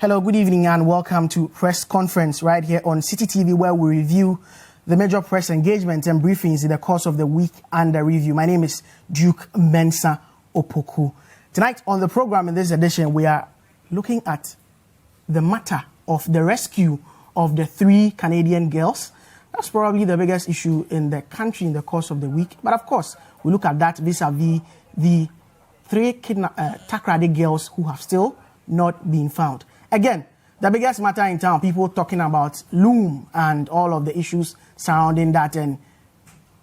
Hello, good evening and welcome to Press Conference right here on City TV, where we review the major press engagement and briefings in the course of the week under review. My name is Duke Mensah Opoku. Tonight on the program in this edition, we are looking at the matter of the rescue of the 3 Canadian girls. That's probably the biggest issue in the country in the course of the week. But of course, we look at that vis-a-vis the 3 accredited girls who have still not been found. Again, the biggest matter in town, people talking about Loom and all of the issues surrounding that, and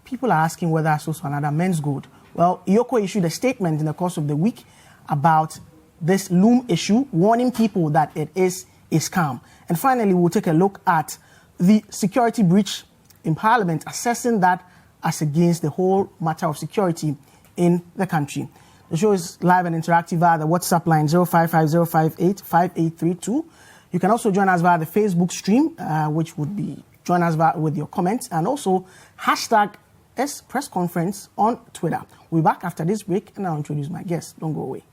people are asking whether it's also another men's good. Well, Iyoko issued a statement in the course of the week about this Loom issue, warning people that it is a scam. And finally, we'll take a look at the security breach in Parliament, assessing that as against the whole matter of security in the country. The show is live and interactive via the WhatsApp line 0550585832. You can also join us via the Facebook stream, which would be join us with your comments, and also hashtag #pressconference on Twitter. We'll be back after this break, and I'll introduce my guests. Don't go away.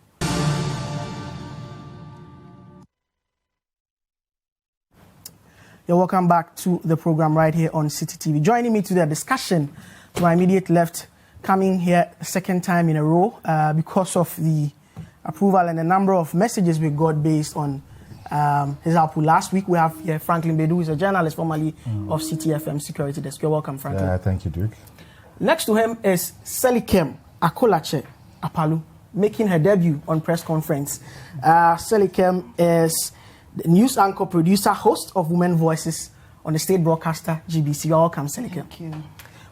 You're welcome back to the program right here on City TV. Joining me to the discussion to my immediate left, coming here a second time in a row because of the approval and the number of messages we got based on his output last week. We have here Franklin Bedu, who is a journalist formerly of CTFM Security Desk. You're welcome, Franklin. Thank you, Duke. Next to him is Selikem Akolache Apalu, making her debut on Press Conference. Selikem is the news anchor, producer, host of Women Voices on the state broadcaster GBC. You're welcome, Selikem. Thank you.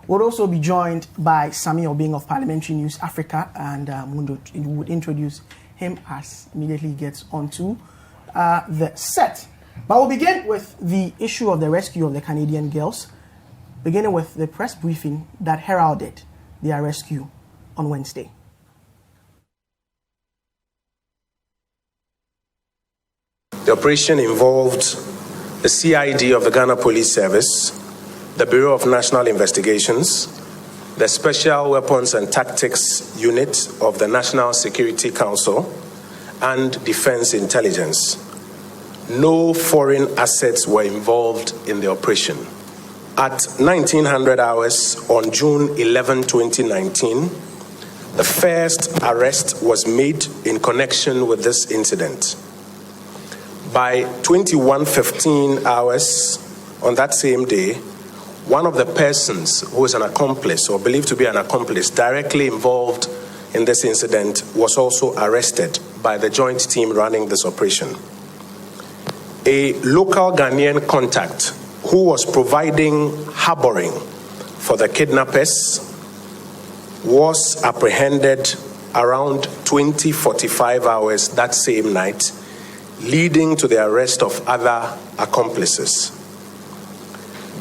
We'll also be joined by Sami Obing of Parliamentary News Africa, and we would introduce him as immediately he gets onto the set. But we'll begin with the issue of the rescue of the Canadian girls, beginning with the press briefing that heralded their rescue on Wednesday. The operation involved the CID of the Ghana Police Service, the Bureau of National Investigations, the Special Weapons and Tactics Unit of the National Security Council, and Defense Intelligence. No foreign assets were involved in the operation. At 1900 hours on June 11, 2019, the first arrest was made in connection with this incident. By 21:15 hours on that same day, one of the persons who is an accomplice or believed to be an accomplice directly involved in this incident was also arrested by the joint team running this operation. A local Ghanaian contact who was providing harboring for the kidnappers was apprehended around 20:45 hours that same night, leading to the arrest of other accomplices.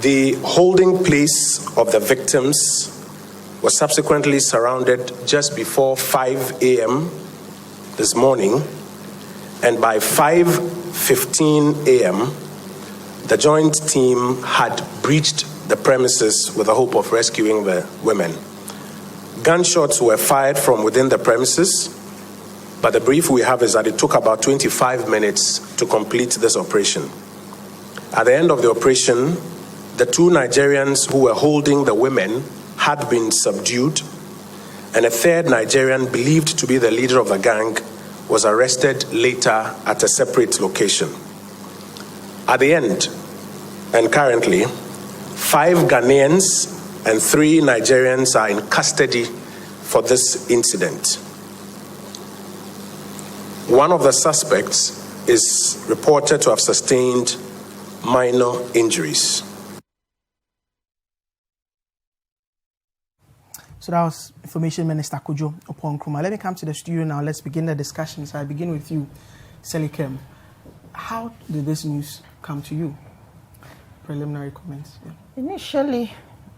The holding place of the victims was subsequently surrounded just before 5 a.m. this morning, and by 5:15 a.m., the joint team had breached the premises with the hope of rescuing the women. Gunshots were fired from within the premises, but the brief we have is that it took about 25 minutes to complete this operation. At the end of the operation, the 2 Nigerians who were holding the women had been subdued, and a third Nigerian, believed to be the leader of the gang, was arrested later at a separate location. At the end, and currently, 5 Ghanaians and 3 Nigerians are in custody for this incident. One of the suspects is reported to have sustained minor injuries. So that was Information Minister Kojo Oponkruma. Let me come to the studio now. Let's begin the discussion. So I begin with you, Selikem. How did this news come to you? Preliminary comments. Yeah. Initially,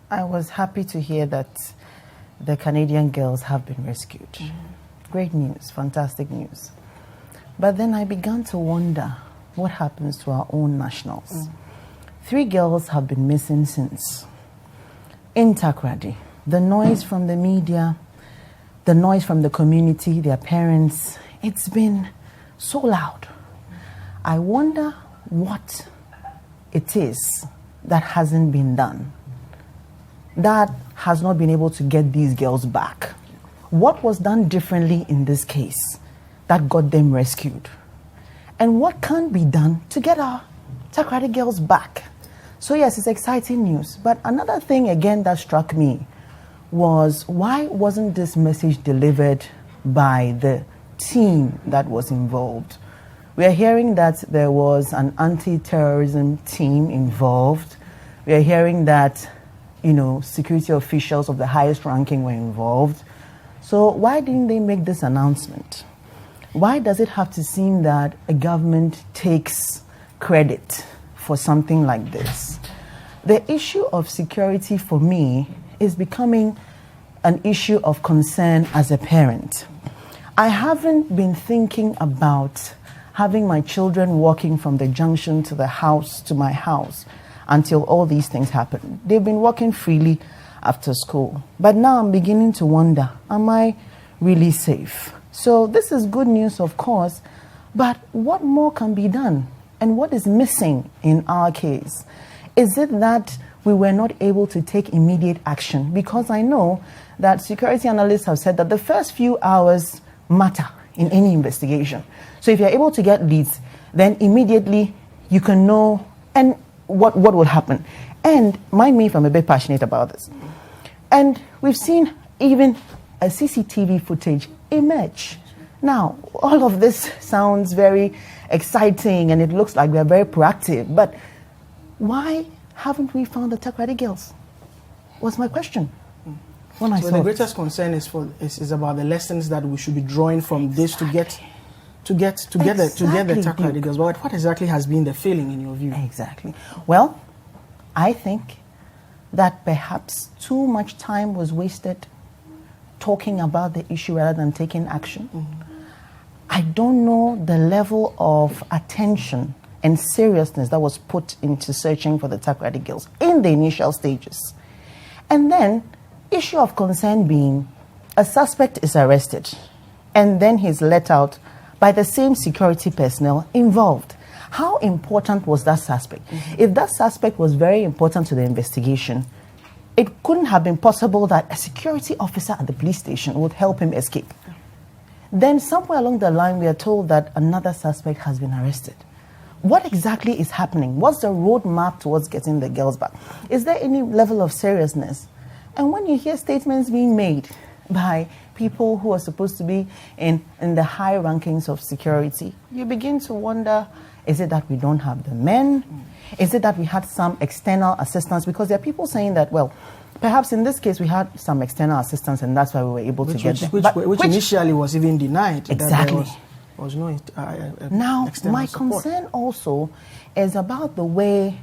I was happy to hear that the Canadian girls have been rescued. Great news, fantastic news. But then I began to wonder what happens to our own nationals. 3 girls have been missing since. In Takoradi, the noise from the media, the noise from the community, their parents, it's been so loud. I wonder what it is that hasn't been done, that has not been able to get these girls back. What was done differently in this case that got them rescued? And what can be done to get our accredited girls back? So yes, it's exciting news. But another thing again that struck me was, why wasn't this message delivered by the team that was involved? We are hearing that there was an anti-terrorism team involved. We are hearing that, security officials of the highest ranking were involved. So why didn't they make this announcement? Why does it have to seem that a government takes credit for something like this? The issue of security for me is becoming an issue of concern as a parent. I haven't been thinking about having my children walking from the junction to the house, to my house, until all these things happen. They've been walking freely after school. But now I'm beginning to wonder, am I really safe? So this is good news, of course, but what more can be done? And what is missing in our case? Is it that we were not able to take immediate action? Because I know that security analysts have said that the first few hours matter in any investigation. So if you're able to get leads, then immediately you can know and what will happen. And mind me if I'm a bit passionate about this. And we've seen even a CCTV footage emerge. Now, all of this sounds very exciting and it looks like we're very proactive, but why haven't we found the accredited girls? Was my question. When I so saw the greatest concern is about the lessons that we should be drawing from this to get the accredited girls. But what exactly has been the failing in your view? Exactly. Well, I think that perhaps too much time was wasted talking about the issue rather than taking action. I don't know the level of attention and seriousness that was put into searching for the accredited girls in the initial stages. And then, issue of concern being, a suspect is arrested and then he's let out by the same security personnel involved. How important was that suspect? If that suspect was very important to the investigation, it couldn't have been possible that a security officer at the police station would help him escape. Then somewhere along the line, we are told that another suspect has been arrested. What exactly is happening? What's the roadmap towards getting the girls back? Is there any level of seriousness? And when you hear statements being made by people who are supposed to be in the high rankings of security, you begin to wonder, is it that we don't have the men? Is it that we had some external assistance? Because there are people saying that, well, perhaps in this case we had some external assistance and that's why we were able to get them. Which initially was even denied. Exactly. There was no now, my support. concern also is about the way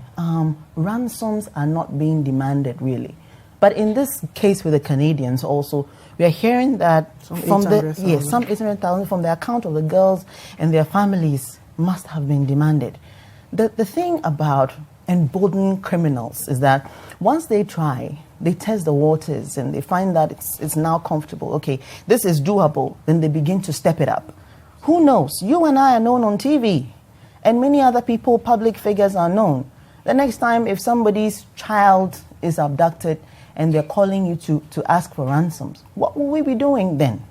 ransoms are not being demanded, really. But in this case with the Canadians also, we are hearing that some 800,000 from the account of the girls and their families must have been demanded. The thing about emboldening criminals is that once they try, they test the waters and they find that it's now comfortable. Okay, this is doable. Then they begin to step it up. Who knows? You and I are known on TV, and many other people, public figures, are known. The next time, if somebody's child is abducted and they're calling you to ask for ransoms, what will we be doing then?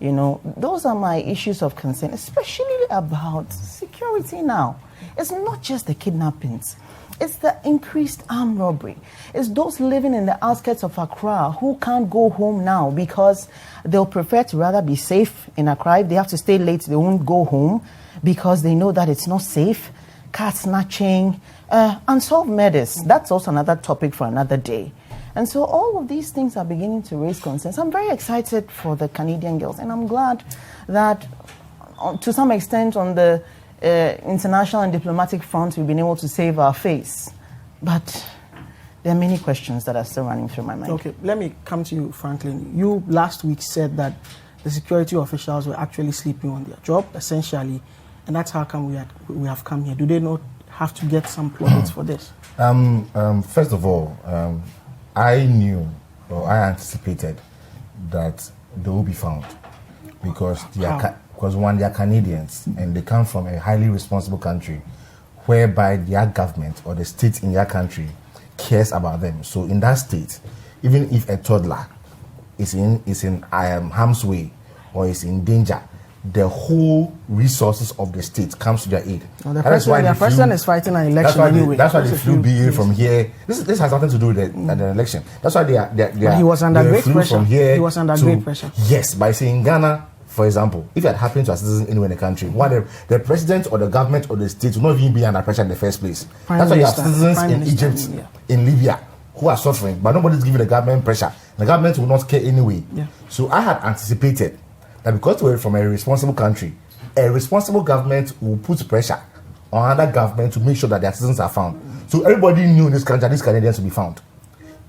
Those are my issues of concern, especially about security now. It's not just the kidnappings. It's the increased armed robbery. It's those living in the outskirts of Accra who can't go home now because they'll prefer to rather be safe in Accra. If they have to stay late, they won't go home because they know that it's not safe. Car snatching, unsolved murders. That's also another topic for another day. And so all of these things are beginning to raise concerns. I'm very excited for the Canadian girls, and I'm glad that to some extent on the international and diplomatic front, we've been able to save our face. But there are many questions that are still running through my mind. Okay, let me come to you, Franklin. You last week said that the security officials were actually sleeping on their job, essentially, and that's how come we have come here. Do they not have to get some plaudits for this? First of all, I knew or I anticipated that they will be found. because they are Canadians and they come from a highly responsible country, whereby their government or the state in their country cares about them. So in that state, even if a toddler is in harm's way or is in danger, the whole resources of the state comes to their aid. Well, the president is fighting an election anyway. That's why they flew BA from here. This has nothing to do with the election. That's why he was under great pressure. From here he was under great pressure. Yes, by saying Ghana, for example, if it had happened to a citizen anywhere in the country, the president or the government or the state would not even be under pressure in the first place. That's why you have citizens in Egypt, in Libya, who are suffering, but nobody's giving the government pressure. The government will not care anyway. Yeah. So I had anticipated that because we're from a responsible country, a responsible government will put pressure on other government to make sure that their citizens are found. So everybody knew in this country that these Canadians will be found.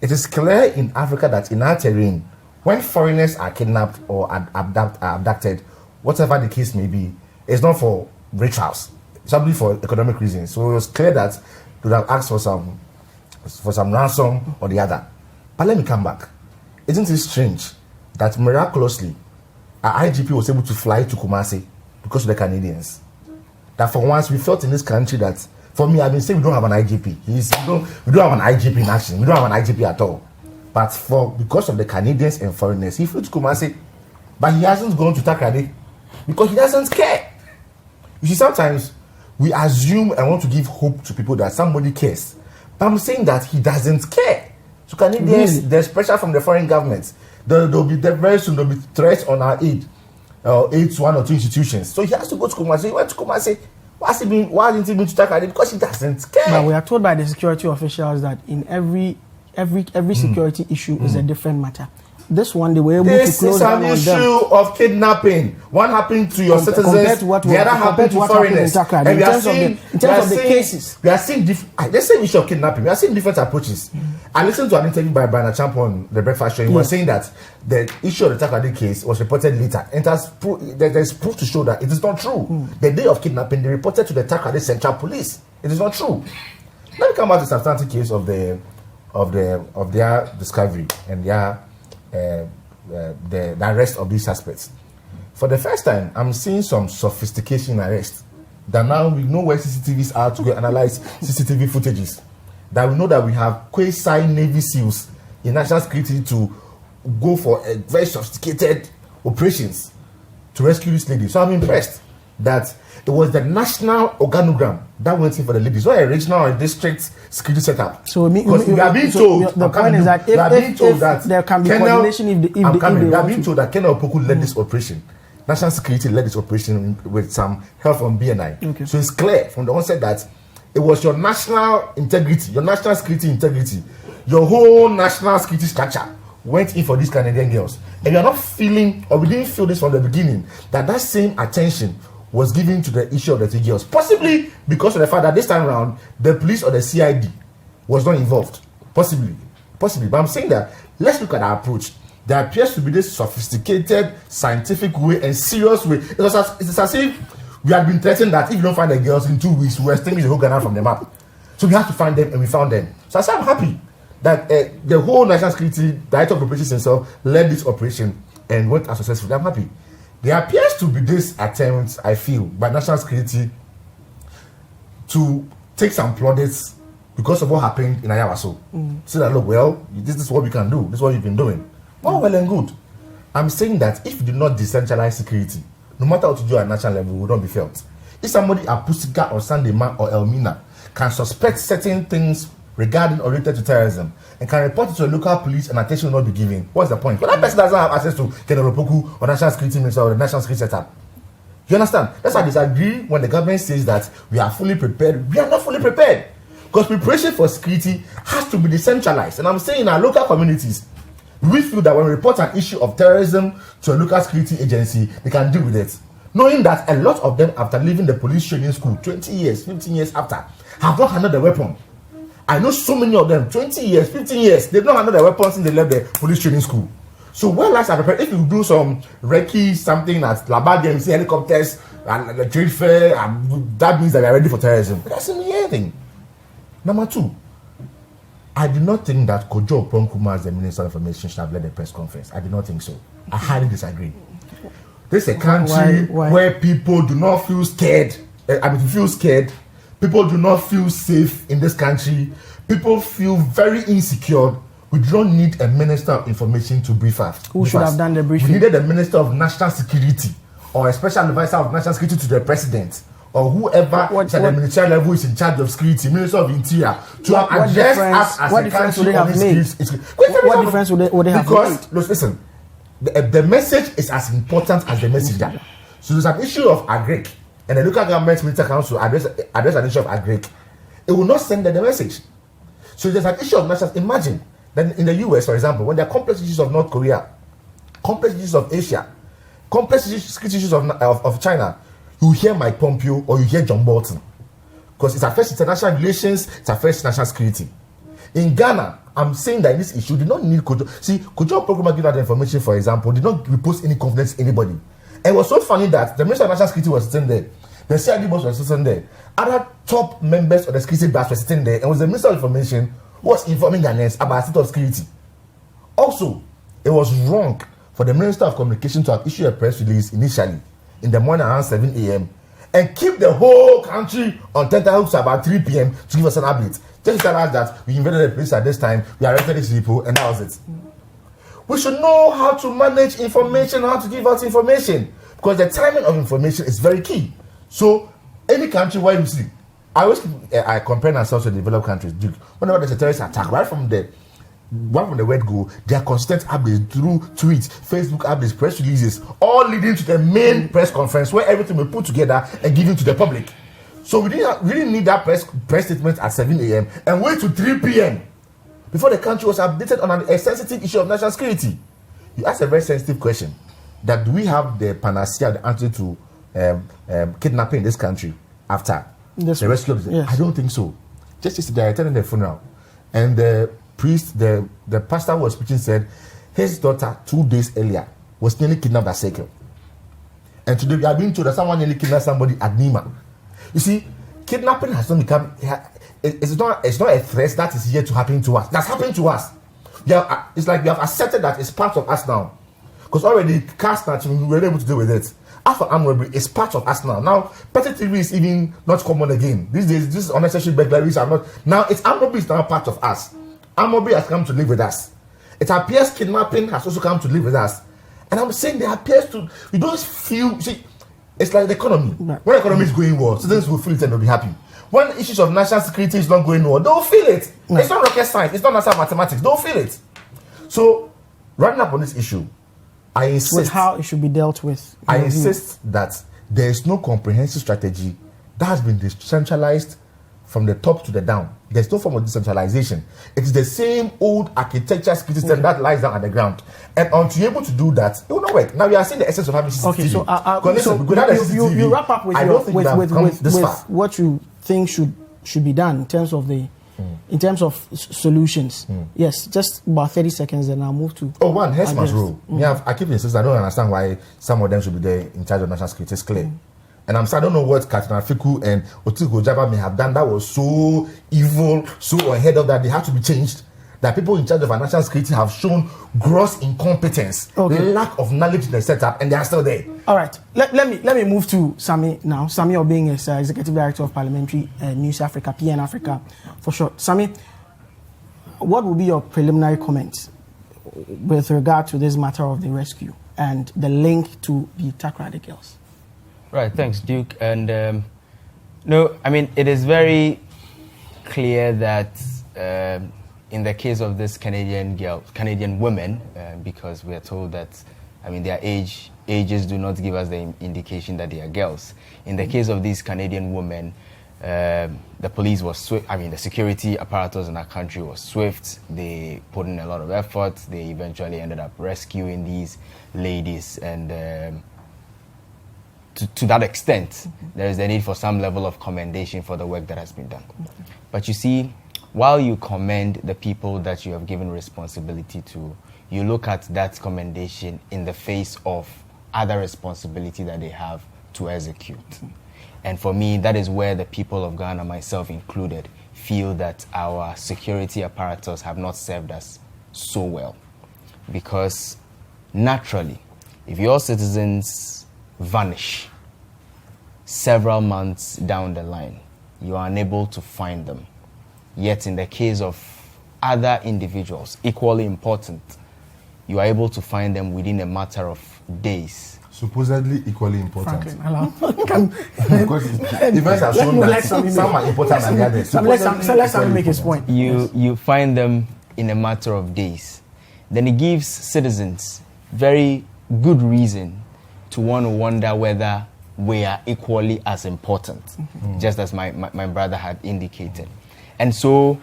It is clear in Africa that in our terrain, when foreigners are kidnapped or abducted, whatever the case may be, it's not for rituals. It's simply for economic reasons. So it was clear that they would have asked for some ransom or the other. But let me come back. Isn't it strange that miraculously our IGP was able to fly to Kumasi because of the Canadians? That for once we felt in this country that, for me, I've been saying we don't have an IGP. We don't have an IGP in action. We don't have an IGP at all. But because of the Canadians and foreigners, he flew to Kumasi, but he hasn't gone to Takrady because he doesn't care. You see, sometimes we assume and want to give hope to people that somebody cares. But I'm saying that he doesn't care. So Canadians, there's pressure from the foreign governments. Very soon there'll be threats on our aid to one or two institutions. So he has to go to Kumasi. He went to Kumasi. Why didn't he been to Takrady? Because he doesn't care. But we are told by the security officials that in every security issue is a different matter. This one, they were able to close down on them. This is an issue of kidnapping. One happened to your citizens, the other happened to foreigners. And in terms of the cases, we are seeing the same issue of kidnapping. We are seeing different approaches. I listened to an interview by Brian Champ on the Breakfast Show. He was saying that the issue of the Takrady case was reported later. And there's proof to show that it is not true. The day of kidnapping, they reported to the Takrady Central Police. It is not true. Let me come back to the substantive case of their discovery and the arrest of these suspects. For the first time, I'm seeing some sophistication in arrest. That now we know where CCTVs are to go analyze CCTV footages. That we know that we have quasi Navy SEALs in national security to go for a very sophisticated operations to rescue this lady. So I'm impressed that it was the national organogram that went in for the ladies, not a regional or a district security setup. So we are being told the point is that if there can be coordination we are being told that Mensah Opoku led this operation. National security led this operation with some help from BNI. Okay. So it's clear from the onset that it was your national integrity, your national security integrity, your whole national security structure went in for these Canadian girls. And you're not feeling, or we didn't feel this from the beginning, that same attention was given to the issue of the two girls. Possibly because of the fact that this time around, the police or the CID was not involved. Possibly. But I'm saying that, let's look at our approach. There appears to be this sophisticated, scientific way and serious way. It's as if we had been threatened that if you don't find the girls in 2 weeks, we will extinguish the whole Ghana from the map. So we have to find them, and we found them. So I say I'm happy that the whole national security director of operations himself led this operation and went as successfully. I'm happy. There appears to be this attempt, I feel, by national security to take some plaudits because of what happened in Ayawaso. Say that, look, well, this is what we can do. This is what you've been doing. Oh, well and good. I'm saying that if you do not decentralize security, no matter what you do at national level, it will not be felt. If somebody at Pusika or Sunday Man or Elmina can suspect certain things regarding or related to terrorism and can report it to the local police and attention will not be given, what's the point? But that person doesn't have access to Mensah Opoku or National Security Minister or the National Security Setup. You understand? That's why I disagree when the government says that we are fully prepared. We are not fully prepared. Because preparation for security has to be decentralized. And I'm saying in our local communities, we feel that when we report an issue of terrorism to a local security agency, they can deal with it. Knowing that a lot of them, after leaving the police training school 20 years, 15 years after, have not handled the weapon. I know so many of them, 20 years, 15 years, they've not handled their weapons since they left the police training school. So well as I prepare, if you do some recce, something at Labad Games, helicopters, and the trade fair, that means that we are ready for terrorism. It doesn't mean anything. Number two, I do not think that Kojo Opoku, as the Minister of Information, should have led the press conference. I do not think so. I highly disagree. This is a country where people do not feel scared. Feel scared. People do not feel safe in this country. People feel very insecure. We don't need a minister of information to brief us. Who should have done the briefing? We needed a minister of national security or a special advisor of national security to the president or whoever at the ministerial level is in charge of security, Minister of Interior, to address us as a country on this case. What difference would they have made? Because, listen, the message is as important as the messenger. So there's an issue of agric, and the local government minister council address an issue of agric. It will not send the message. So there's an issue of national. Imagine that in the US, for example, when there are complex issues of North Korea, complex issues of Asia, complex issues of China, you hear Mike Pompeo or you hear John Bolton, because it affects international relations, it affects national security. In Ghana, I'm saying that in this issue, did not need Kojo. See, Kojo program give out the information, for example, did not repose any confidence in anybody. And it was so funny that the Minister of National Security was sitting there, the CID boss was sitting there, other top members of the security branch were sitting there, and it was the Minister of Information who was informing Ghanaians about state of security. Also, it was wrong for the Minister of Communication to have issued a press release initially in the morning around 7 a.m. and keep the whole country on tenterhooks about 3 p.m. to give us an update. Just tell us that we invaded the place at this time, we arrested these people, and that was it. We should know how to manage information, how to give out information, because the timing of information is very key. So, any country where you see, I compare ourselves to developed countries. Whenever there's a terrorist attack, right from the word go, there are constant updates through tweets, Facebook updates, press releases, all leading to the main press conference where everything will be put together and given to the public. So we didn't need that press statement at 7 a.m. and wait to 3 p.m. before the country was updated on a sensitive issue of national security. You asked a very sensitive question, that do we have the panacea, the answer to kidnapping in this country after the rescue of the... Yes. I don't think so. Just yesterday, I attended the funeral, and the priest, the pastor who was preaching said his daughter 2 days earlier was nearly kidnapped at Circle. And today we are being told that someone nearly kidnapped somebody at Nima. You see, kidnapping has not become... It's not a threat that is here to happen to us. That's happened to us. It's like we have accepted that it's part of us now. Because already, car snatching, we were able to deal with it. After armed robbery, it's part of us now. Now, petty thievery is even not common again. These days, this unnecessary burglaries are not... Now, armed robbery is now part of us. Armed robbery has come to live with us. It appears kidnapping has also come to live with us. And I'm saying there appears to... You don't feel... See, it's like the economy. When the economy is going well, citizens will feel it and they'll be happy. When issues of national security is not going well, they'll feel it. It's not rocket science. It's not NASA mathematics. They'll feel it. So, running up on this issue, I insist... With how it should be dealt with. I insist that there is no comprehensive strategy that has been decentralized from the top to the down. There's no form of decentralization. It's the same old architecture security system that lies down at the ground. And until you're able to do that, it will not work. Now, we are seeing the essence of having CCTV. Okay, so you wrap up with what you think should be done in terms of solutions. Yes, just about 30 seconds, and I'll move to... One, heads must rule. I keep insisting. I don't understand why some of them should be there in charge of national security. It's clear. And I don't know what Katina Fiku and Otigo Jaba may have done that was so evil, so ahead of that. They have to be changed. That people in charge of our national security have shown gross incompetence, lack of knowledge in the setup, and they are still there. All right. Let me move to Sami now. Sami Obing is Executive Director of Parliamentary News Africa, PN Africa for short. Sami, what will be your preliminary comments with regard to this matter of the rescue and the link to the Takrady girls? Right, thanks, Duke. And no, I mean, it is very clear that in the case of this Canadian women, because we are told that, I mean, their ages do not give us the indication that they are girls. In the case of these Canadian women, the police was swift. I mean, the security apparatus in our country was swift. They put in a lot of effort. They eventually ended up rescuing these ladies, and to that extent, there is a need for some level of commendation for the work that has been done. But you see, while you commend the people that you have given responsibility to, you look at that commendation in the face of other responsibility that they have to execute. And for me, that is where the people of Ghana, myself included, feel that our security apparatus have not served us so well. Because naturally, if your citizens vanish. Several months down the line, you are unable to find them. Yet in the case of other individuals, equally important, you are able to find them within a matter of days. Supposedly equally important. Because events have shown that some are important than the others. Let's make his point. You find them in a matter of days. Then it gives citizens very good reason to want to wonder whether we are equally as important, just as my brother had indicated. And so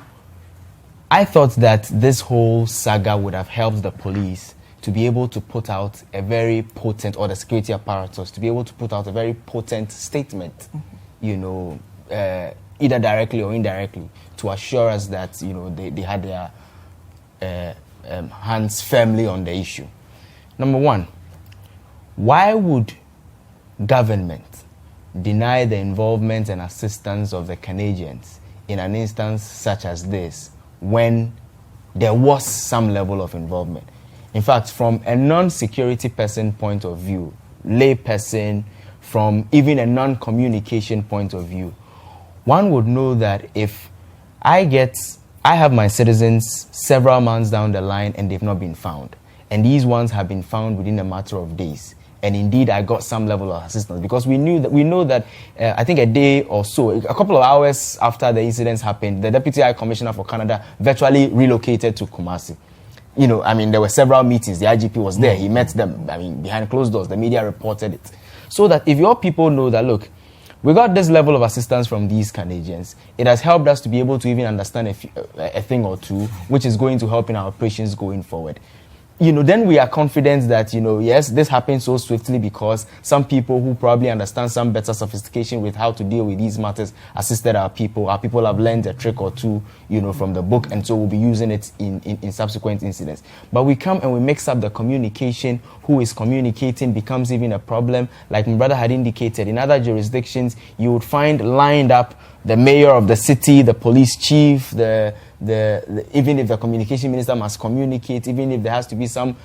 I thought that this whole saga would have helped the police to be able to put out a very potent, or the security apparatus, to be able to put out a very potent statement, either directly or indirectly, to assure us that, they had their hands firmly on the issue. Number one, why would government deny the involvement and assistance of the Canadians in an instance such as this when there was some level of involvement? In fact, from a non-security person point of view, lay person, from even a non-communication point of view, one would know that if I have my citizens several months down the line and they've not been found, and these ones have been found within a matter of days, and indeed I got some level of assistance, because we know that I think a day or so, a couple of hours after the incidents happened, the Deputy High Commissioner for Canada virtually relocated to Kumasi. There were several meetings. The IGP was there. He met them, behind closed doors. The media reported it. So that if your people know that, look, we got this level of assistance from these Canadians, it has helped us to be able to even understand a thing or two, which is going to help in our operations going forward. Then we are confident that, yes, this happened so swiftly because some people who probably understand some better sophistication with how to deal with these matters assisted our people. Our people have learned a trick or two, from the book, and so we'll be using it in subsequent incidents. But we come and we mix up the communication. Who is communicating becomes even a problem. Like my brother had indicated, in other jurisdictions, you would find lined up the mayor of the city, the police chief, even if the communication minister must communicate, even if there has to be some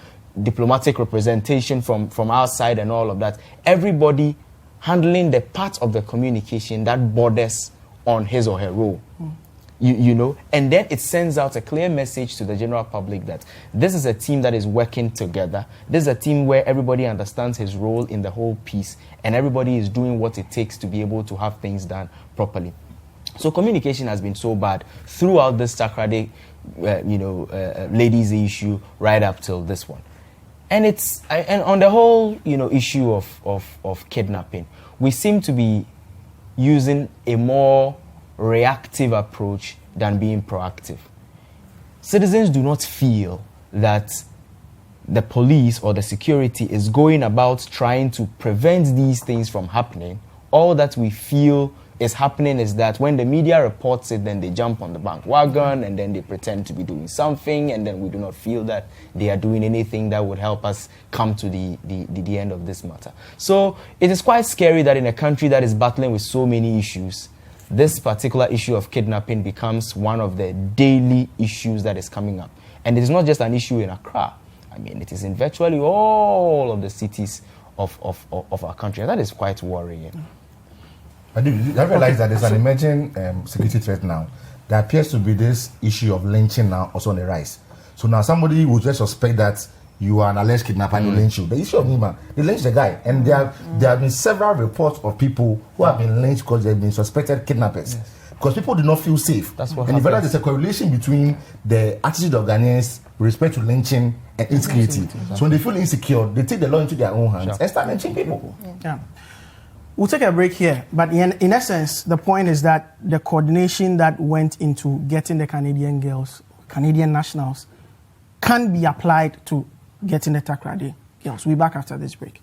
diplomatic representation from our side and all of that, everybody handling the part of the communication that borders on his or her role. And then it sends out a clear message to the general public that this is a team that is working together. This is a team where everybody understands his role in the whole piece, and everybody is doing what it takes to be able to have things done properly. So communication has been so bad throughout this Takrade, ladies issue right up till this one. And on the whole, issue of kidnapping, we seem to be using a more reactive approach than being proactive. Citizens do not feel that the police or the security is going about trying to prevent these things from happening. All that we feel is happening is that when the media reports it, then they jump on the bandwagon and then they pretend to be doing something, and then we do not feel that they are doing anything that would help us come to the end of this matter. So it is quite scary that in a country that is battling with so many issues, this particular issue of kidnapping becomes one of the daily issues that is coming up. And it is not just an issue in Accra. It is in virtually all of the cities of our country. And that is quite worrying. I do. I realize that there's an emerging security threat now. There appears to be this issue of lynching now also on the rise. So now somebody would just suspect that you are an alleged kidnapper and they lynch you. The issue of Nima, they lynch the guy. And there have been several reports of people who have been lynched because they've been suspected kidnappers. Yes. Because people do not feel safe. That's what and in fact, there's a correlation between the attitude of Ghanaians with respect to lynching and insecurity. Exactly. So when they feel insecure, they take the law into their own hands and start lynching people. Yeah. We'll take a break here, but in essence, the point is that the coordination that went into getting the Canadian girls, Canadian nationals, can be applied to getting the Takrade girls. We'll be back after this break.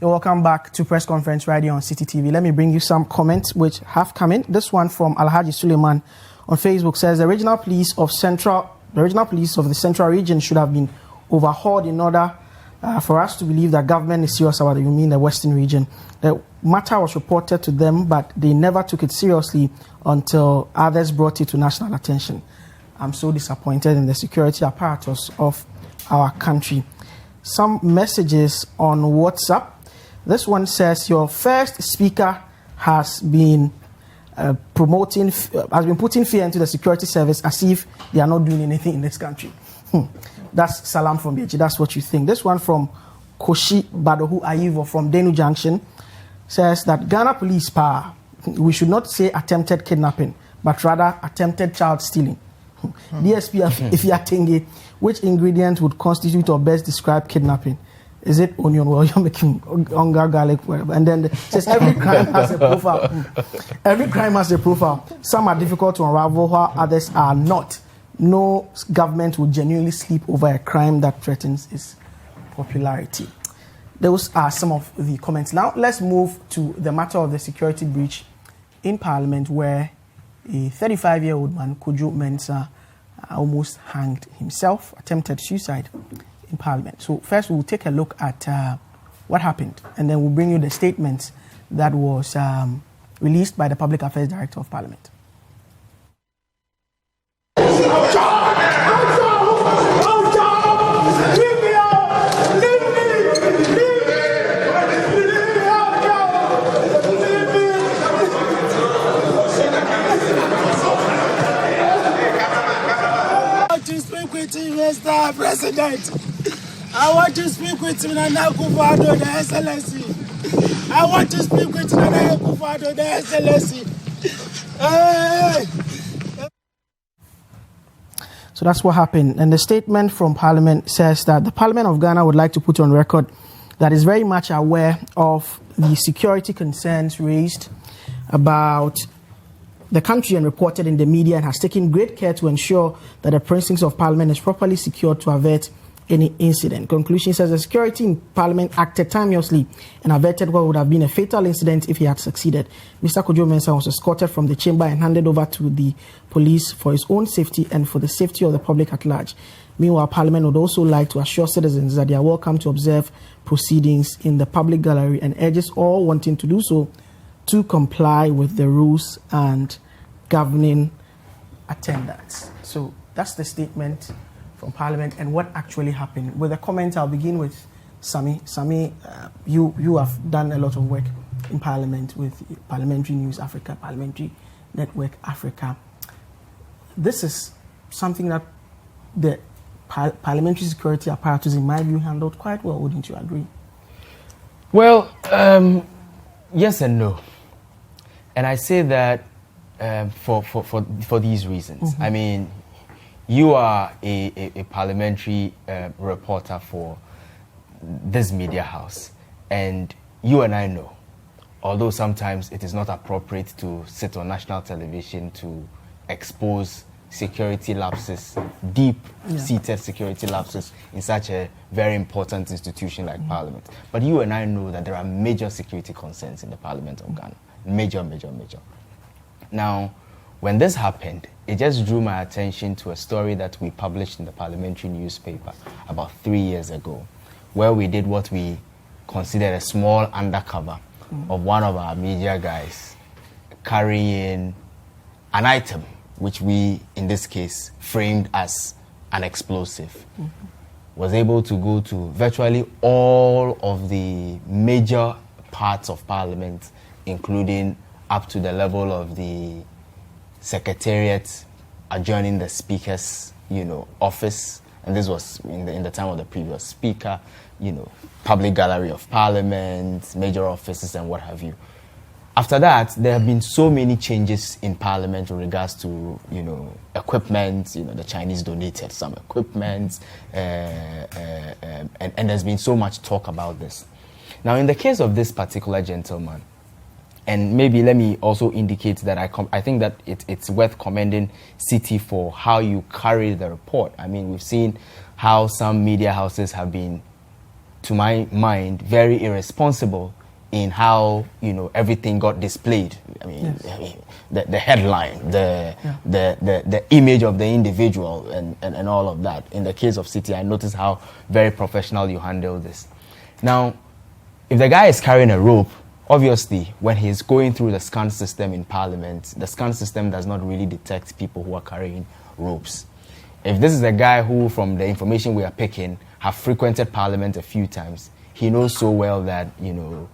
You're welcome back to Press Conference right here on City TV. Let me bring you some comments which have come in. This one from Alhaji Suleiman on Facebook says the regional police of the central region should have been overhauled in order for us to believe that government is serious about it, you mean the Western region. The matter was reported to them, but they never took it seriously until others brought it to national attention. I'm so disappointed in the security apparatus of our country. Some messages on WhatsApp. This one says, your first speaker has been putting fear into the security service as if they are not doing anything in this country. That's Salam from Beji. That's what you think. This one from Koshi Badohu Ayivo from Denu Junction says that Ghana police power, we should not say attempted kidnapping, but rather attempted child stealing. DSP Ifiatenge, which ingredient would constitute or best describe kidnapping? Is it onion? Well, you're making onga garlic, whatever. And then it says every crime has a profile. Every crime has a profile. Some are difficult to unravel, while others are not. No government would genuinely sleep over a crime that threatens its popularity. Those are some of the comments. Now, let's move to the matter of the security breach in Parliament, where a 35-year-old man, Kojo Mensah, almost hanged himself, attempted suicide in Parliament. So first, we'll take a look at what happened, and then we'll bring you the statement that was released by the Public Affairs Director of Parliament. Mr. President, I want to speak with Nana Akufo-Addo, the Excellency. I want to speak with Nana Akufo-Addo, the Excellency. So that's what happened. And the statement from Parliament says that the Parliament of Ghana would like to put on record that is very much aware of the security concerns raised about the country and reported in the media, and has taken great care to ensure that the precincts of Parliament is properly secured to avert any incident. Conclusion says the security in Parliament acted timeously and averted what would have been a fatal incident if he had succeeded. Mr. Kojo Mensah was escorted from the chamber and handed over to the police for his own safety and for the safety of the public at large. Meanwhile, Parliament would also like to assure citizens that they are welcome to observe proceedings in the public gallery and urges all wanting to do so to comply with the rules and governing attendance. So that's the statement from Parliament and what actually happened. With the comment, I'll begin with Sami. Sami, you have done a lot of work in Parliament with Parliamentary News Africa, Parliamentary Network Africa. This is something that the parliamentary security apparatus, in my view, handled quite well. Wouldn't you agree? Well, yes and no. And I say that for these reasons. Mm-hmm. I mean, you are a parliamentary reporter for this media house, and you and I know, although sometimes it is not appropriate to sit on national television to expose security lapses, deep-seated security lapses in such a very important institution like Parliament. But you and I know that there are major security concerns in the Parliament of Ghana. Major. Now, when this happened, it just drew my attention to a story that we published in the parliamentary newspaper about 3 years ago, where we did what we considered a small undercover of one of our media guys carrying an item which we, in this case, framed as an explosive. Was able to go to virtually all of the major parts of Parliament, including up to the level of the Secretariat, adjoining the Speaker's, office. And this was in the time of the previous Speaker, public gallery of Parliament, major offices, and what have you. After that, there have been so many changes in Parliament in regards to, equipment. The Chinese donated some equipment, and there's been so much talk about this. Now, in the case of this particular gentleman, and maybe let me also indicate that I think that it's worth commending Citi for how you carry the report. I mean, we've seen how some media houses have been, to my mind, very irresponsible in how, you know, everything got displayed. I mean, the headline, the image of the individual and all of that. In the case of City, I noticed how very professional you handle this. Now, if the guy is carrying a rope, obviously, when he's going through the scan system in Parliament, the scan system does not really detect people who are carrying ropes. If this is a guy who, from the information we are picking, have frequented Parliament a few times, he knows so well that, you know,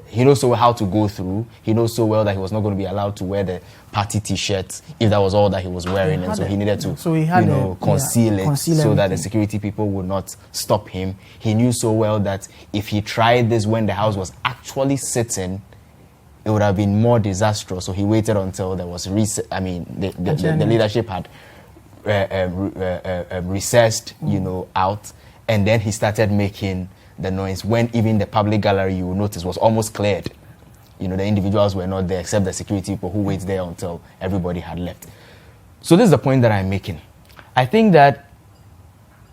he knows so well how to go through. He knows so well that he was not going to be allowed to wear the party T-shirt if that was all that he was wearing, and so he needed to, conceal it so that the security people would not stop him. He knew so well that if he tried this when the House was actually sitting, it would have been more disastrous. So he waited until there was the leadership had recessed, you know, out, and then he started making the noise when even the public gallery, you will notice, was almost cleared. You know, the individuals were not there except the security people who wait there until everybody had left. So this is the point that I'm making. I think that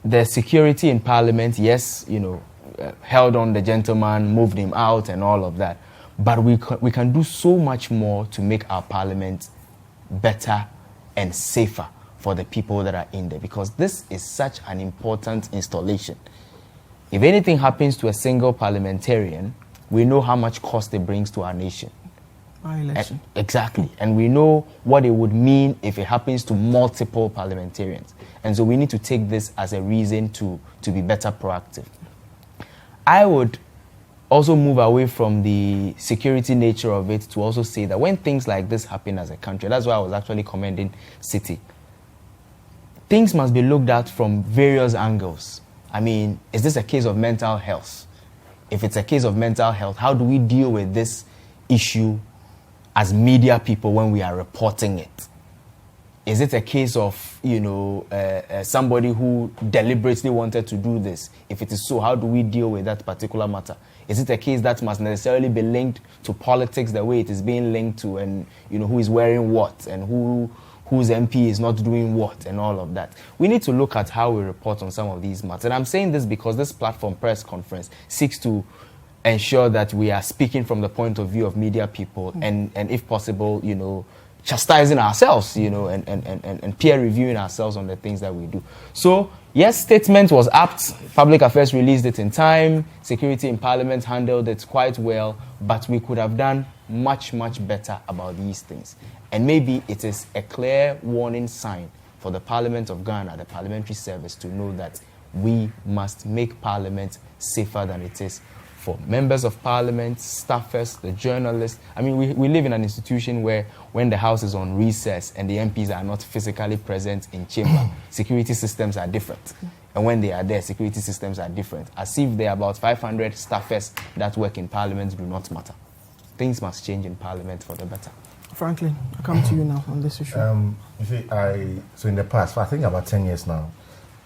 the security in Parliament, yes, you know, held on the gentleman, moved him out and all of that. But we can do so much more to make our Parliament better and safer for the people that are in there, because this is such an important installation. If anything happens to a single parliamentarian, we know how much cost it brings to our nation. By-election. Exactly. And we know what it would mean if it happens to multiple parliamentarians. And so we need to take this as a reason to be better proactive. I would also move away from the security nature of it to also say that when things like this happen as a country, that's why I was actually commending City, things must be looked at from various angles. I mean, is this a case of mental health? If it's a case of mental health, how do we deal with this issue as media people when we are reporting it? Is it a case of, you know, somebody who deliberately wanted to do this? If it is so, how do we deal with that particular matter? Is it a case that must necessarily be linked to politics the way it is being linked to, and, you know, who is wearing what and whose MP is not doing what and all of that? We need to look at how we report on some of these matters. And I'm saying this because this platform, press conference, seeks to ensure that we are speaking from the point of view of media people and if possible, you know, chastising ourselves, you know, and peer reviewing ourselves on the things that we do. So, yes, statement was apt. Public Affairs released it in time. Security in Parliament handled it quite well. But we could have done much, much better about these things. And maybe it is a clear warning sign for the Parliament of Ghana, the Parliamentary Service, to know that we must make Parliament safer than it is for members of Parliament, staffers, the journalists. I mean, we live in an institution where when the House is on recess and the MPs are not physically present in chamber, security systems are different. And when they are there, security systems are different. As if there are about 500 staffers that work in Parliament do not matter. Things must change in Parliament for the better. Franklin, I come to you now on this issue. You see, so in the past, for I think about 10 years now,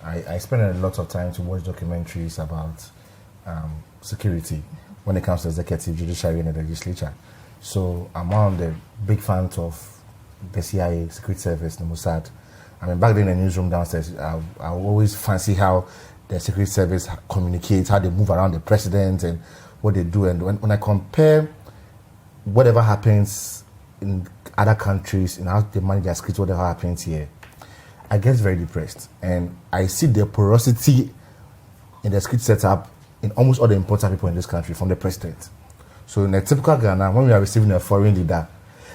I spent a lot of time to watch documentaries about security when it comes to executive, judiciary, and the legislature. So I'm one of the big fans of the CIA, Security Service, the Mossad. I mean, back then in the newsroom downstairs, I always fancy how the Security Service communicates, how they move around the president and what they do. And when I compare whatever happens in other countries and how they manage their security, whatever happens here, I get very depressed. And I see the porosity in the security setup in almost all the important people in this country, from the president. So in a typical Ghana, when we are receiving a foreign leader,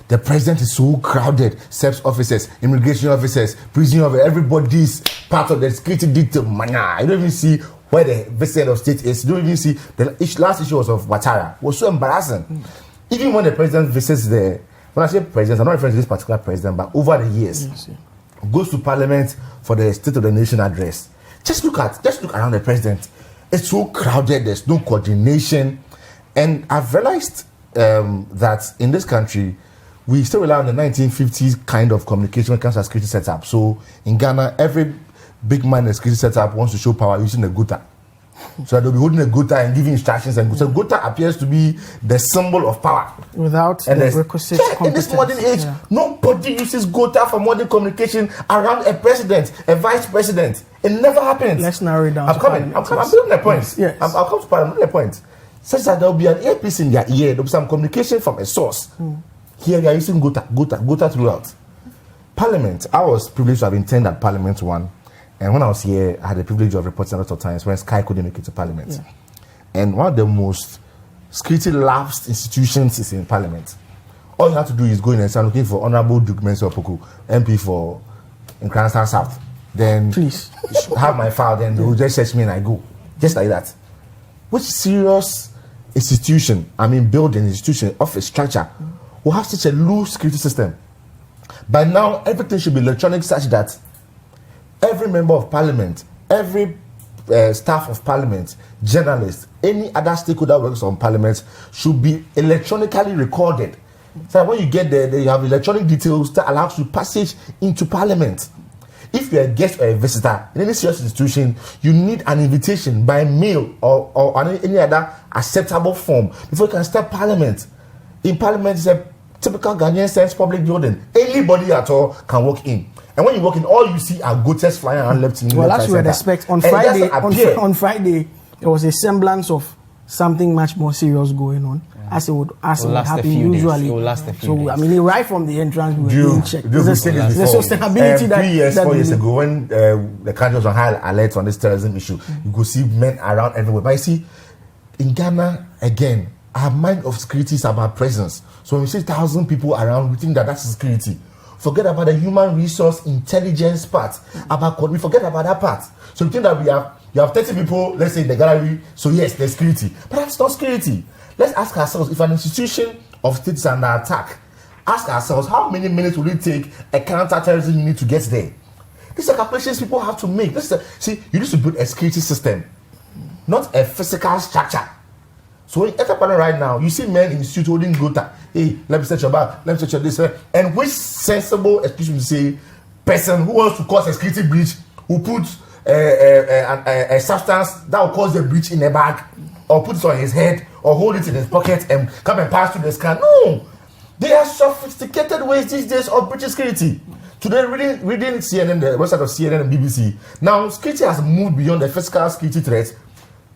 the president is so crowded. SEPS officers, immigration officers, prison officers, everybody's part of the security detail. You don't even see where the vice of state is. You don't even see the last issue was of Ouattara. It was so embarrassing. Even when the president visits the, when I say president, I'm not referring to this particular president, but over the years, goes to Parliament for the State of the Nation address. Just look around the president. It's so crowded. There's no coordination, and I've realized that in this country, we still rely on the 1950s kind of communication when it comes to security setup. So in Ghana, every big man in the security setup wants to show power using the guta. So they'll be holding a guta and giving instructions, and so guta appears to be the symbol of power. Without the requisite competence. In this modern age, nobody uses guta for modern communication around a president, a vice president. It never happens. Let's narrow it down. I'm building a point. Yes. I'll come to Parliament. I'm building a point. such that there will be an earpiece in their ear, there will be some communication from a source. Here they are using Gota throughout. Parliament, I was privileged to have attended at Parliament 1, and when I was here, I had the privilege of reporting a lot of times when Sky couldn't make it to Parliament. Yeah. And one of the most security lapsed institutions is in Parliament. All you have to do is go in and start looking for Honorable Duke Mensah Opoku, MP for Cranston South. Then please have my file, then they will just search me and I go. Just like that. Which serious institution, building, institution, office, structure, will have such a loose security system? By now, everything should be electronic such that every member of Parliament, every staff of Parliament, journalists, any other stakeholder works on Parliament should be electronically recorded. So when you get there, you have electronic details that allows you passage into Parliament. If you're a guest or a visitor in any serious institution, you need an invitation by mail or any other acceptable form before you can start Parliament. In Parliament, it's a typical Ghanaian sense public building. Anybody at all can walk in. And when you walk in, all you see are goaters flying around left and right. Well, as you would expect, on Friday, there was a semblance of something much more serious going on. As it would happen usually. Right from the entrance, we were being checked. The sustainability 4 years ago, when the country was on high alert on this terrorism issue, you could see men around everywhere. But you see, in Ghana, again, our mind of security is about presence. So when we see 1,000 people around, we think that's security. Forget about the human resource intelligence part. We forget about that part. So we think that you have 30 people, let's say in the gallery, so yes, there's security. But that's not security. Let's ask ourselves, if an institution of state is under attack, ask ourselves, how many minutes will it take a counter-terrorism unit to get there? These are calculations people have to make. You need to build a security system, not a physical structure. So in Etapana right now, you see men in the street holding Gota. Hey, let me search your back, let me search your this. And which sensible, excuse me to say, person who wants to cause a security breach, who puts a substance that will cause a breach in a bag, or put it on his head, or hold it in his pocket and come and pass through the scan? No! There are sophisticated ways these days of breaching security. Today, reading CNN, the website of CNN and BBC, now security has moved beyond the physical security threats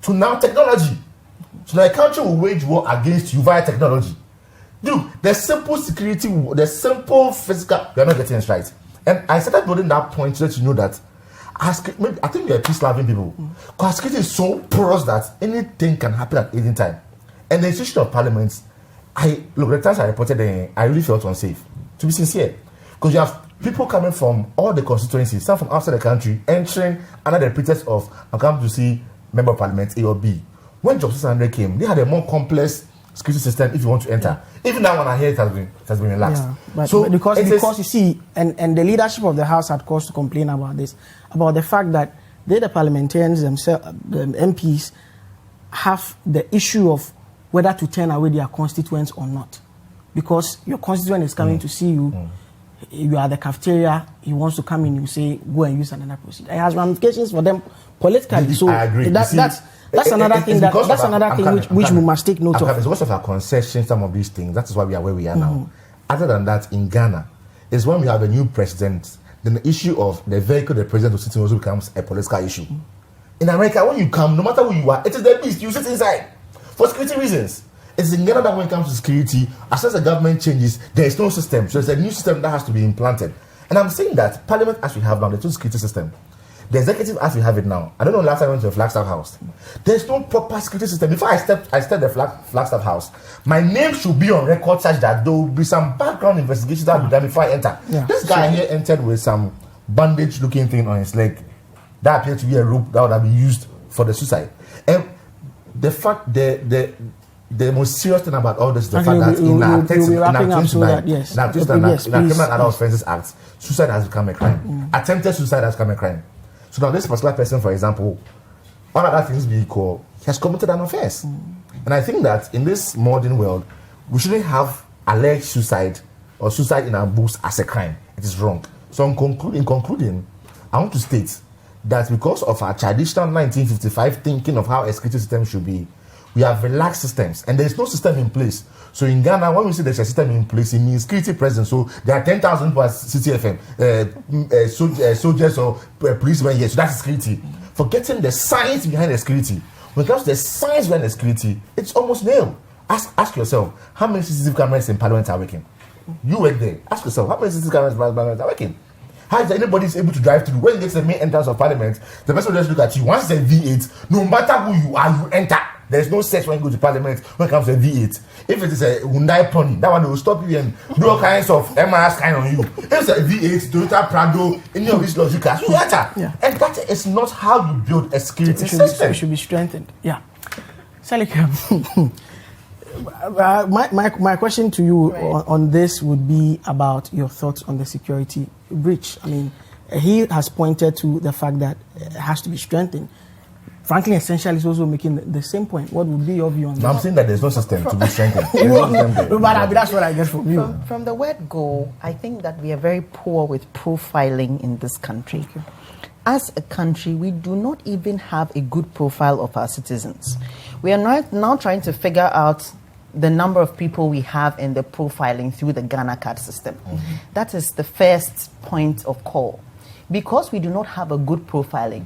to now technology. So the country will wage war against you via technology. Dude, the simple security, the simple physical, you're not getting it right. And I started building that point to let you know that I think we are peace-loving people. Because security is so porous that anything can happen at any time. And the institution of Parliament, the times I reported there, I really felt unsafe. To be sincere. Because you have people coming from all the constituencies, some from outside the country, entering under the pretext of, I'm coming to see member of Parliament A or B. When Job 600 came, they had a more complex security system if you want to enter. Even now when I hear it has been relaxed. Yeah, but because you see, and the leadership of the House had cause to complain about this, about the fact that the parliamentarians themselves, the MPs, have the issue of whether to turn away their constituents or not. Because your constituent is coming to see you, you are at the cafeteria, he wants to come in, you say, go and use another procedure. It has ramifications for them politically. So I agree. That's another thing which we must take note of. It's because of our concession, some of these things. That is why we are where we are now. Other than that, in Ghana, is when we have a new president, then the issue of the vehicle the president was sitting also becomes a political issue. In America, when you come, no matter who you are, it is the beast. You sit inside for security reasons. It's in Ghana that when it comes to security, as soon as the government changes, there is no system. So there's a new system that has to be implanted. And I'm saying that Parliament, as we have now, there's no security system. The executive, as we have it now, I don't know last time I went to the Flagstaff House. There's no proper security system. Before I stepped the Flagstaff House, my name should be on record such that there will be some background investigation that will be done before I enter. Yeah. This guy here entered with some bandage-looking thing on his leg that appeared to be a rope that would have been used for the suicide. And the fact, the most serious thing about all this is the fact that in our Criminal Adult Offences Act, suicide has become a crime. Attempted suicide has become a crime. So now this particular person, for example, all other things being equal, he has committed an offense. And I think that in this modern world, we shouldn't have alleged suicide or suicide in our books as a crime. It is wrong. So in concluding, I want to state that because of our traditional 1955 thinking of how a security system should be, we have relaxed systems and there is no system in place. So in Ghana, when we say there's a system in place, it means security presence. So there are 10,000 people at CTFM, soldiers or policemen here. So that's security. Forgetting the science behind the security. When it comes to the science behind the security, it's almost nil. Ask yourself, how many CCTV cameras in Parliament are working? You work there. Ask yourself, how many CCTV cameras in Parliament are working? How is anybody able to drive through? When you get to the main entrance of Parliament, the person will just look at you. Once it's a V8, no matter who you are, you enter. There's no sex when you go to Parliament when it comes to a V8. If it is a Hyundai Pony, that one will stop you and do all kinds of MRS kind on you. If it's a V8, Toyota Prado, any of these luxury cars, you enter. Yeah. And that is not how you build a security system. It should be strengthened. Yeah. Salika, my question to you on this would be about your thoughts on the security breach. I mean, he has pointed to the fact that it has to be strengthened. Frankly, Essential is also making the same point. What would be your view on that? I'm saying that there's no system to be strengthened. But that's what I get from you. From the word go, I think that we are very poor with profiling in this country. Okay. As a country, we do not even have a good profile of our citizens. We are now trying to figure out the number of people we have in the profiling through the Ghana card system. Mm-hmm. That is the first point of call. Because we do not have a good profiling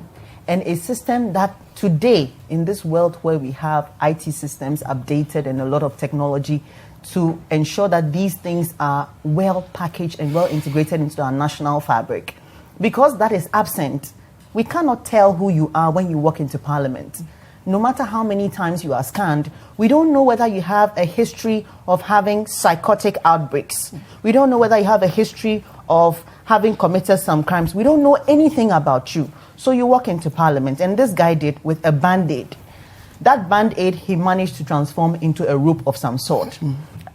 and a system that today, in this world where we have IT systems updated and a lot of technology to ensure that these things are well packaged and well integrated into our national fabric, because that is absent, we cannot tell who you are when you walk into Parliament. No matter how many times you are scanned, we don't know whether you have a history of having psychotic outbreaks. We don't know whether you have a history of having committed some crimes. We don't know anything about you. So you walk into Parliament, and this guy did with a Band-Aid. That Band-Aid he managed to transform into a rope of some sort.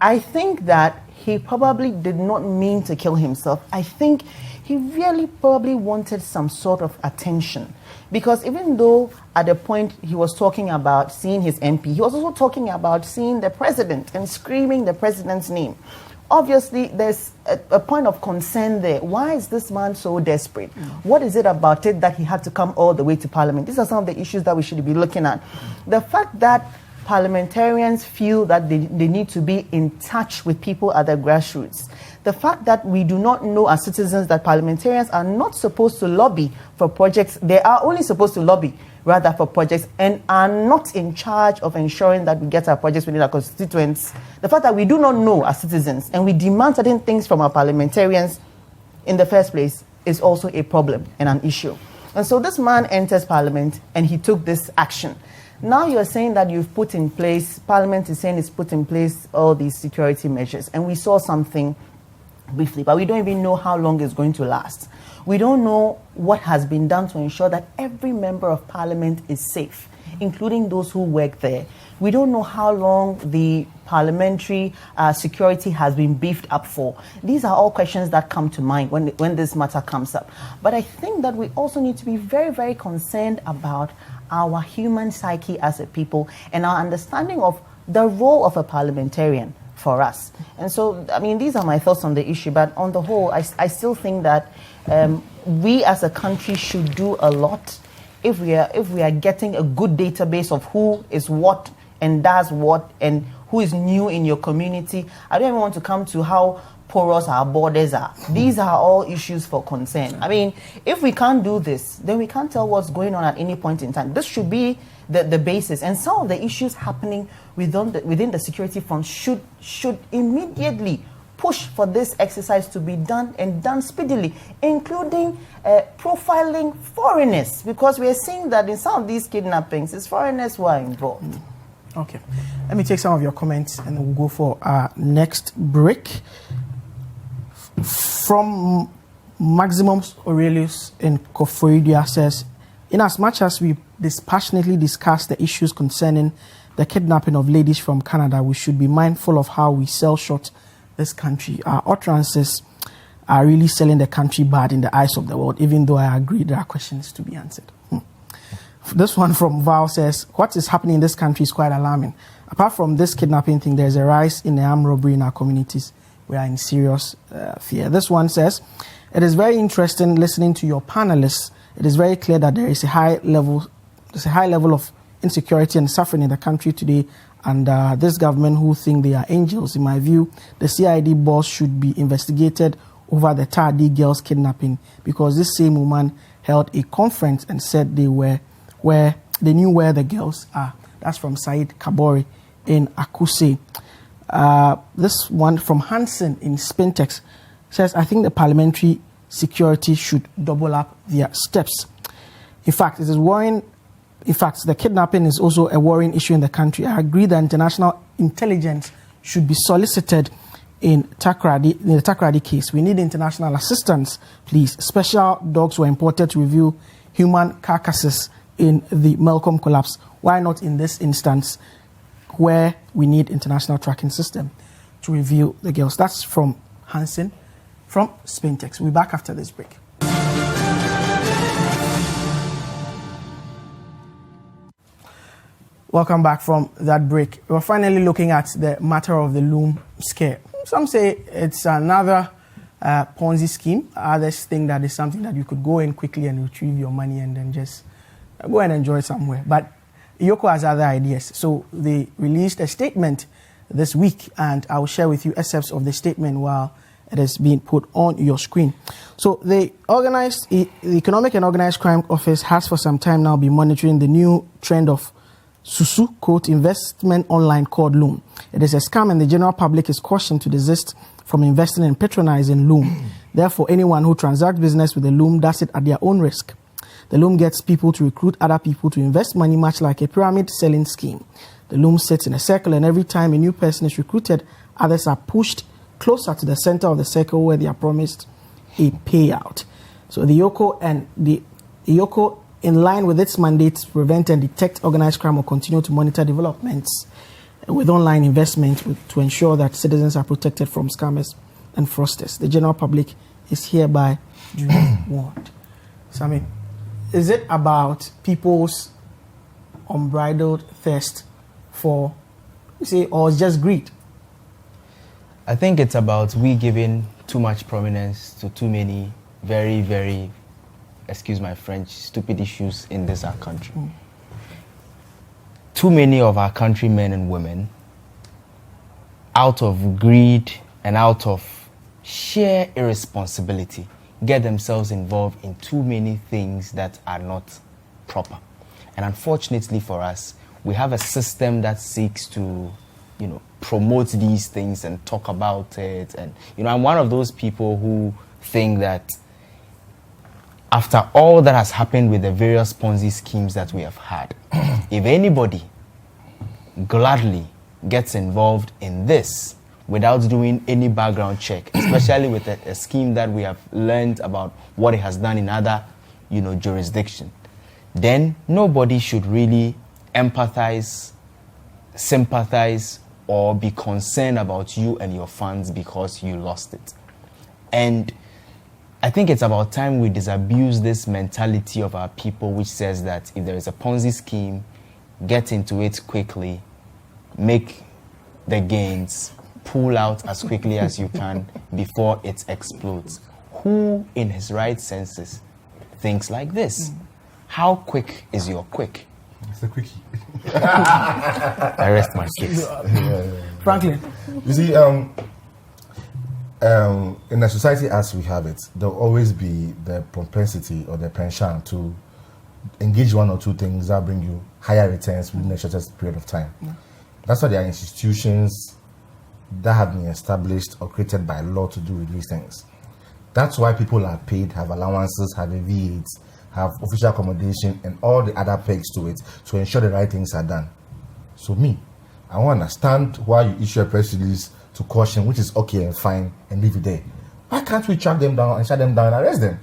I think that he probably did not mean to kill himself. I think he really probably wanted some sort of attention. Because even though at the point he was talking about seeing his MP, he was also talking about seeing the president and screaming the president's name. Obviously, there's a point of concern there. Why is this man so desperate? What is it about it that he had to come all the way to Parliament? These are some of the issues that we should be looking at. The fact that parliamentarians feel that they need to be in touch with people at the grassroots. The fact that we do not know as citizens that parliamentarians are not supposed to lobby for projects. They are only supposed to lobby, rather, for projects and are not in charge of ensuring that we get our projects within our constituents. The fact that we do not know as citizens and we demand certain things from our parliamentarians in the first place is also a problem and an issue. And so this man enters Parliament and he took this action. Now you're saying that you've put in place, Parliament is saying it's put in place all these security measures. And we saw something briefly, but we don't even know how long it's going to last. We don't know what has been done to ensure that every member of Parliament is safe, including those who work there. We don't know how long the parliamentary security has been beefed up for. These are all questions that come to mind when this matter comes up. But I think that we also need to be very, very concerned about our human psyche as a people and our understanding of the role of a parliamentarian for us. And so, I mean, these are my thoughts on the issue, but on the whole, I still think that we as a country should do a lot if we are getting a good database of who is what and does what and who is new in your community. I don't even want to come to how porous our borders are. These are all issues for concern. I mean, if we can't do this, then we can't tell what's going on at any point in time. This should be the basis. And some of the issues happening within the security front should immediately push for this exercise to be done and done speedily, including profiling foreigners, because we are seeing that in some of these kidnappings, it's foreigners who are involved. Okay. Let me take some of your comments and then we'll go for our next break. From Maximus Aurelius in Koforidua says, in as much as we dispassionately discuss the issues concerning the kidnapping of ladies from Canada, we should be mindful of how we sell short this country. Our utterances are really selling the country bad in the eyes of the world, even though I agree there are questions to be answered. This one from Val says, what is happening in this country is quite alarming. Apart from this kidnapping thing, there's a rise in the armed robbery in our communities. We are in serious fear. This one says, it is very interesting listening to your panelists. It is very clear that there is a high level of insecurity and suffering in the country today. And this government who think they are angels, in my view, the CID boss should be investigated over the Tardy girls kidnapping, because this same woman held a conference and said they were they knew where the girls are. That's from Said Kabori in Akuse. This one from Hansen in Spintex says, I think the parliamentary security should double up their steps. In fact, it is worrying. In fact, the kidnapping is also a worrying issue in the country. I agree that international intelligence should be solicited in the Takrady case. We need international assistance, please. Special dogs were imported to review human carcasses in the Melcom collapse. Why not in this instance where we need international tracking system to review the girls? That's from Hansen from Spintex. We'll be back after this break. Welcome back from that break. We're finally looking at the matter of the Loom scare. Some say it's another Ponzi scheme. Others think that it's something that you could go in quickly and retrieve your money and then just go and enjoy somewhere. But Yoko has other ideas. So they released a statement this week, and I will share with you excerpts of the statement while it is being put on your screen. So the Economic and Organized Crime Office has for some time now been monitoring the new trend of Susu, quote, investment online called Loom. It is a scam and the general public is cautioned to desist from investing and patronizing Loom. Therefore, anyone who transacts business with the Loom does it at their own risk. The Loom gets people to recruit other people to invest money, much like a pyramid selling scheme. The Loom sits in a circle, and every time a new person is recruited, others are pushed closer to the center of the circle where they are promised a payout. So the Yoko, in line with its mandate to prevent and detect organized crime, will continue to monitor developments with online investment to ensure that citizens are protected from scammers and fraudsters. The general public is hereby duly warned. So, I mean, is it about people's unbridled thirst for, or it's just greed? I think it's about we giving too much prominence to too many very, very, excuse my French, stupid issues in this our country. Too many of our countrymen and women, out of greed and out of sheer irresponsibility, get themselves involved in too many things that are not proper. And unfortunately for us, we have a system that seeks to, promote these things and talk about it. And, I'm one of those people who think that after all that has happened with the various Ponzi schemes that we have had, if anybody gladly gets involved in this without doing any background check, especially with a scheme that we have learned about what it has done in other, jurisdiction, then nobody should really empathize, sympathize, or be concerned about you and your funds because you lost it. And I think it's about time we disabuse this mentality of our people which says that if there is a Ponzi scheme, get into it quickly, make the gains, pull out as quickly as you can before it explodes. Who in his right senses thinks like this? How quick is your quick? It's a quickie. I rest my case. Franklin. You see, in a society as we have it, there'll always be the propensity or the penchant to engage one or two things that bring you higher returns within the shortest period of time. That's why there are institutions that have been established or created by law to do with these things. That's why people are paid, have allowances, have a V8, have official accommodation, and all the other perks to it to ensure the right things are done. So I want to understand why you issue a press release to caution, which is okay and fine, and leave it there. Why can't we track them down and shut them down and arrest them?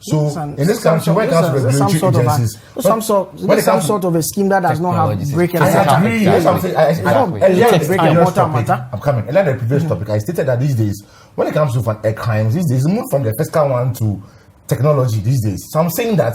So in this country, when it comes to regulatory agencies, some sort of a scheme that does not have break and I agree. That's what I'm saying. I'm coming. And then the previous topic, I stated that these days, when it comes to crimes, these days, move from the fiscal one to technology these days. So I'm saying that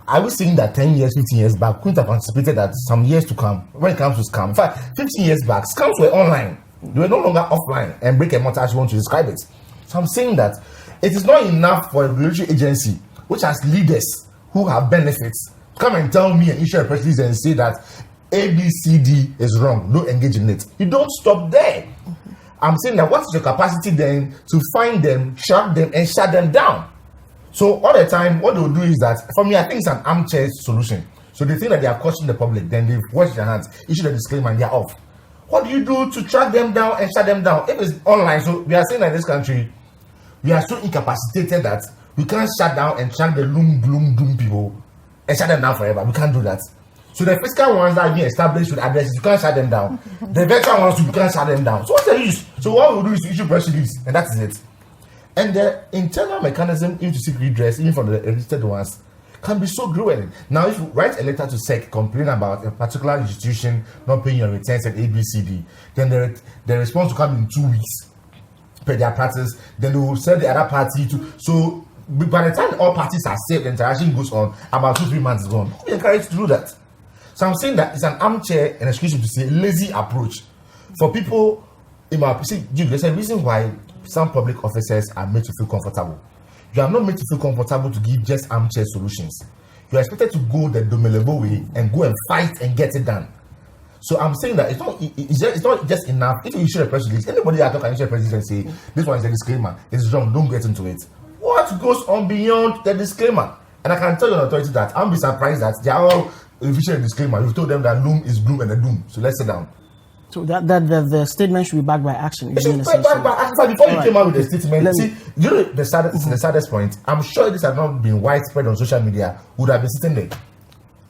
I was saying that 10 years, 15 years back, couldn't have anticipated that some years to come, when it comes to scam. In fact, 15 years back, scams were online. They were no longer offline, and break and mortar as you want to describe it. So I'm saying that it is not enough for a regulatory agency, which has leaders who have benefits, come and tell me and issue a press release and say that ABCD is wrong, don't engage in it. You don't stop there. I'm saying that what is your capacity then to find them, track them, and shut them down? So all the time, what they'll do is that, for me, I think it's an armchair solution. So they think that they are cautioning the public, then they've washed their hands, issued a disclaimer, and they're off. What do you do to track them down and shut them down? If it's online, so we are saying that in this country, we are so incapacitated that we can't shut down and track the loom, gloom, doom people and shut them down forever. We can't do that. So the physical ones that are being established with addresses, you can't shut them down. The virtual ones, you can't shut them down. So what's the use? So what we'll do is to issue press release, and that is it. And the internal mechanism even to seek redress, even for the registered ones, can be so grueling. Now, if you write a letter to SEC complaining about a particular institution not paying your returns at ABCD, then the response will come in 2 weeks per their practice. Then they will send the other party to. So by the time all parties are safe, the interaction goes on. About 2-3 months is gone. We encourage to do that. So I'm saying that it's an armchair and excuse to say lazy approach for people. There's a reason why some public officers are made to feel comfortable. You are not made to feel comfortable to give just armchair solutions. You are expected to go the Domelebo way and go and fight and get it done. So I'm saying that it's not just enough. If you issue a press release, anybody that can issue a press release and say this one is a disclaimer, it's wrong, don't get into it. What goes on beyond the disclaimer? And I can tell your authority that I'll be surprised that they are all issuing a disclaimer. You've told them that loom is gloom and a doom. So let's sit down. So that the statement should be backed by action. It should be backed by action. Before you came out with the statement, you know the saddest point. I'm sure this has not been widespread on social media. Would have been sitting there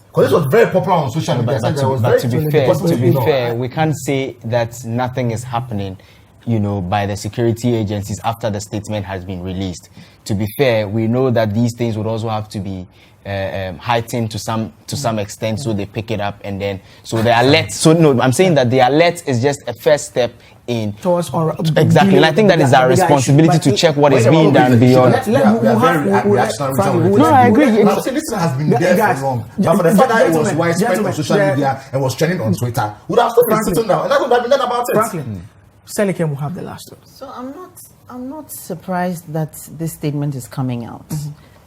because this was very popular on social media. But to be fair, we can't say that nothing is happening, by the security agencies after the statement has been released. To be fair, we know that these things would also have to be heightened to some extent, so they pick it up and then so the alert. So no, I'm saying that the alert is just a first step in towards exactly. And I think that is our responsibility to check what is being done beyond. No, I agree. I'm saying this has been there for long, but for the fact that it was widespread on social media and was trending on Twitter, would have still been sitting down, and that would have been done about it. Franklin, Selikem will have the last word. So I'm not surprised that this statement is coming out.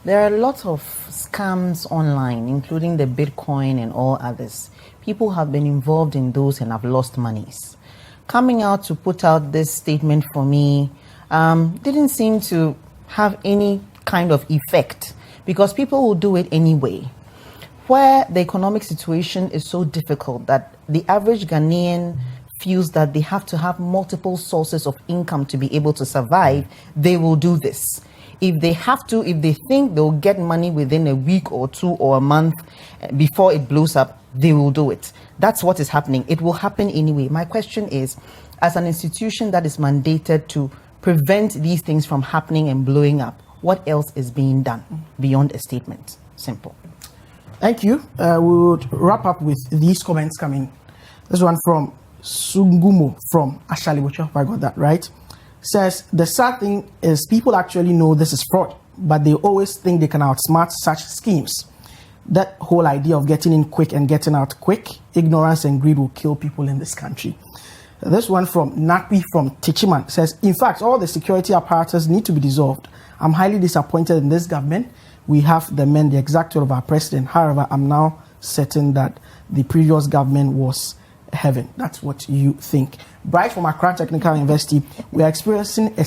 There are a lot of scams online, including the Bitcoin and all others. People have been involved in those and have lost monies. Coming out to put out this statement for me didn't seem to have any kind of effect because people will do it anyway. Where the economic situation is so difficult that the average Ghanaian feels that they have to have multiple sources of income to be able to survive, they will do this. If they have to, if they think they'll get money within a week or 2 or a month before it blows up, they will do it. That's what is happening. It will happen anyway. My question is, as an institution that is mandated to prevent these things from happening and blowing up, what else is being done beyond a statement? Simple. Thank you. We would wrap up with these comments coming. This one from Sungumo from Ashalibocha, if I got that right. Says, the sad thing is people actually know this is fraud, but they always think they can outsmart such schemes. That whole idea of getting in quick and getting out quick, ignorance and greed will kill people in this country. This one from Nakpi from Tichiman says, in fact, all the security apparatus need to be dissolved. I'm highly disappointed in this government. We have the men, the exact word of our president. However, I'm now certain that the previous government was heaven. That's what you think. Bright from Accra Technical University, we are experiencing a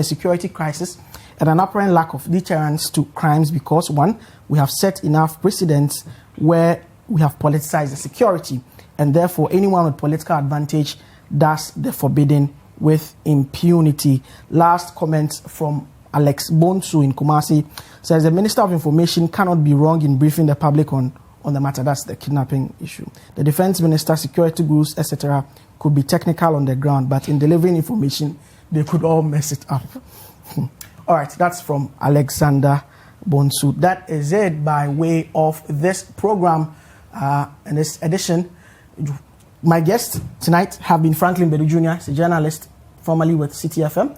security crisis and an apparent lack of deterrence to crimes because, one, we have set enough precedents where we have politicized the security, and therefore anyone with political advantage does the forbidden with impunity. Last comment from Alex Bonsu in Kumasi says the Minister of Information cannot be wrong in briefing the public on the matter. That's the kidnapping issue. The Defense Minister, security gurus, etc. could be technical on the ground, but in delivering information, they could all mess it up. All right, that's from Alexander Bonsu. That is it by way of this program and this edition. My guests tonight have been Franklin Bedu Jr., he's a journalist formerly with CTFM.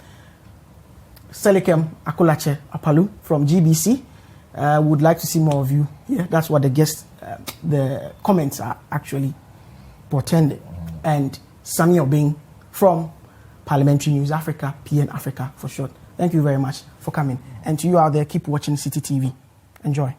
Selikem Akulache Apalu from GBC. Would like to see more of you. Yeah, that's what the comments are actually portending. And Sami Obing from Parliamentary News Africa, PN Africa for short. Thank you very much for coming. And to you out there, keep watching City TV. Enjoy.